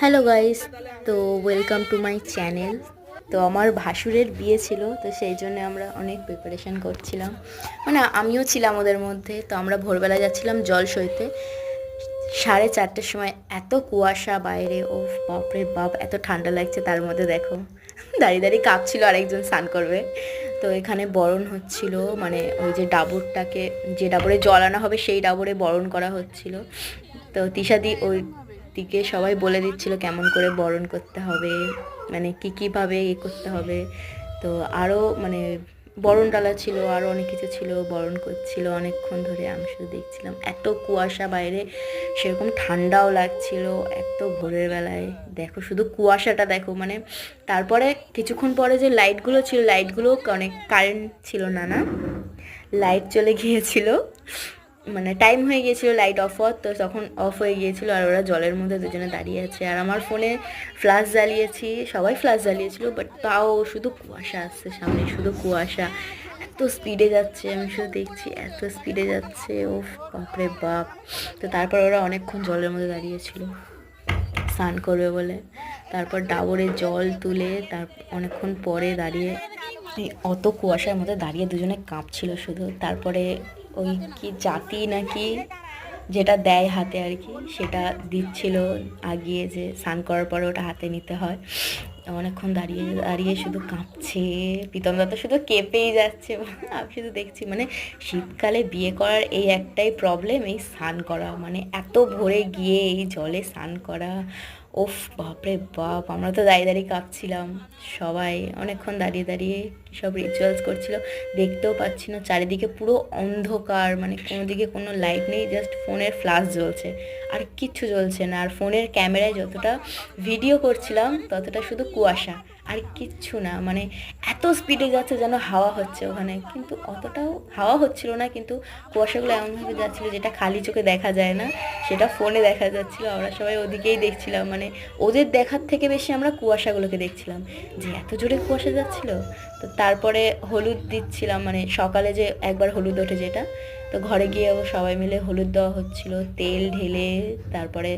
Hello guys, তো welcome to my channel. তো আমার ভাসুরের বিয়ে ছিল, তো সেই জন্য আমরা অনেক প্রিপারেশান করছিলাম, মানে আমিও ছিলাম ওদের মধ্যে। তো আমরা ভোরবেলা যাচ্ছিলাম জল সইতে 4:30টার সময়। এত কুয়াশা বাইরে, ও বাপরে বাপ, এত ঠান্ডা লাগছে। তার মধ্যে দেখো দাঁড়িয়ে দাঁড়িয়ে কাঁপছিল, আরেকজন স্নান করবে। তো এখানে বরণ হচ্ছিল, মানে ওই যে ডাবরটাকে, যে ডাবরে জল আনা হবে সেই ডাবরে বরণ করা হচ্ছিল। তো তিশাদি ওই দিকে সবাই বলে দিচ্ছিল কেমন করে বরণ করতে হবে, মানে কীভাবে করতে হবে। তো আরও মানে বরণ ডালা ছিল, আরও অনেক কিছু ছিল, বরণ করছিল অনেকক্ষণ ধরে। আমি শুধু দেখছিলাম, এত কুয়াশা বাইরে, সেরকম ঠান্ডাও লাগছিল এত ভোরের বেলায়। দেখো শুধু কুয়াশাটা দেখো, মানে তারপরে কিছুক্ষণ পরে যে লাইটগুলো ছিল, লাইটগুলো অনেক, কারেন্ট ছিল না, লাইট চলে গিয়েছিল, মানে টাইম হয়ে গিয়েছিল লাইট অফ হওয়ার। তো তখন অফ হয়ে গিয়েছিল, আর ওরা জলের মধ্যে দুজনে দাঁড়িয়ে আছে। আর আমার ফোনে ফ্ল্যাশ জ্বালিয়েছি, সবাই ফ্ল্যাশ জ্বালিয়েছিল, বাট তাও শুধু কুয়াশা আসছে সামনে, শুধু কুয়াশা। এত স্পিডে যাচ্ছে, আমি শুধু দেখছি এত স্পিডে যাচ্ছে, ও বাপরে বাপ। তো তারপর ওরা অনেকক্ষণ জলের মধ্যে দাঁড়িয়েছিল স্নান করবে বলে। তারপর ডাবরে জল তুলে তার অনেকক্ষণ পরে দাঁড়িয়ে, এই অত কুয়াশার মধ্যে দাঁড়িয়ে দুজনে কাঁপছিল শুধু। তারপরে ওই কি জাতি নাকি যেটা দেয় হাতে আর কি, সেটা দিচ্ছিল আগিয়ে, যে স্নান করার পরে ওটা হাতে নিতে হয়। অনেকক্ষণ দাঁড়িয়ে দাঁড়িয়ে শুধু কাঁপছে, প্রীতমদা তো শুধু কেঁপেই যাচ্ছে। আমি শুধু দেখছি, মানে শীতকালে বিয়ে করার এই একটাই প্রবলেম, এই স্নান করা, মানে এত ভোরে গিয়ে এই জলে স্নান করা। ওফ বাপরে বাপ, আমরা তো দাঁড়িয়ে দাঁড়িয়ে কাঁপছিলাম। সবাই অনেকক্ষণ দাঁড়িয়ে দাঁড়িয়ে সব রিচুয়ালস করছিল, দেখতেও পাচ্ছি না, চারিদিকে পুরো অন্ধকার, মানে কোনো দিকে কোনো লাইট নেই, জাস্ট ফোনের ফ্ল্যাশ জ্বলছে, আর কিচ্ছু জ্বলছে না। আর ফোনের ক্যামেরায় যতটা ভিডিও করছিলাম ততটা শুধু কুয়াশা, আর কিচ্ছু না। মানে এত স্পিডে যাচ্ছে যেন হাওয়া হচ্ছে ওখানে, কিন্তু অতটাও হাওয়া হচ্ছিল না, কিন্তু কুয়াশাগুলো এমনভাবে যাচ্ছিলো যেটা খালি চোখে দেখা যায় না, সেটা ফোনে দেখা যাচ্ছিলো। আমরা সবাই ওদিকেই দেখছিলাম, মানে ওদের দেখার থেকে বেশি আমরা কুয়াশাগুলোকে দেখছিলাম, যে এত জোরে কুয়াশা যাচ্ছিলো। তো তারপরে হলুদ দিচ্ছিলাম, মানে সকালে যে একবার হলুদ ওঠে যেটা, তো ঘরে গিয়েও সবাই মিলে হলুদ দেওয়া হচ্ছিল, তেল ঢেলে। তারপরে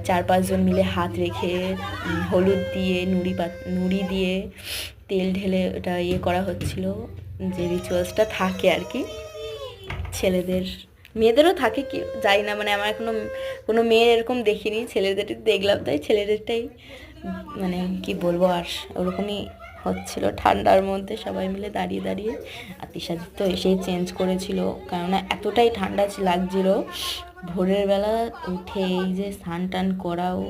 4-5 জন মিলে হাত রেখে হলুদ দিয়ে নুড়ি দিয়ে তেল ঢেলে ওটা ইয়ে করা হচ্ছিল, যে রিচুয়ালসটা থাকে আর কি ছেলেদের। মেয়েদেরও থাকে কি জানি না, মানে আমার এখনো কোনো মেয়ের এরকম দেখিনি, ছেলেদের দেখলাম, তাই ছেলেদেরটাই মানে কি বলবো। আর ওরকমই হচ্ছিল ঠান্ডার মধ্যে সবাই মিলে দাঁড়িয়ে দাঁড়িয়ে। আর তিশাদি তো এসেই চেঞ্জ করেছিল, কেননা এতটাই ঠান্ডা লাগছিল ভোরের বেলা উঠে এই যে স্নান টান করাও।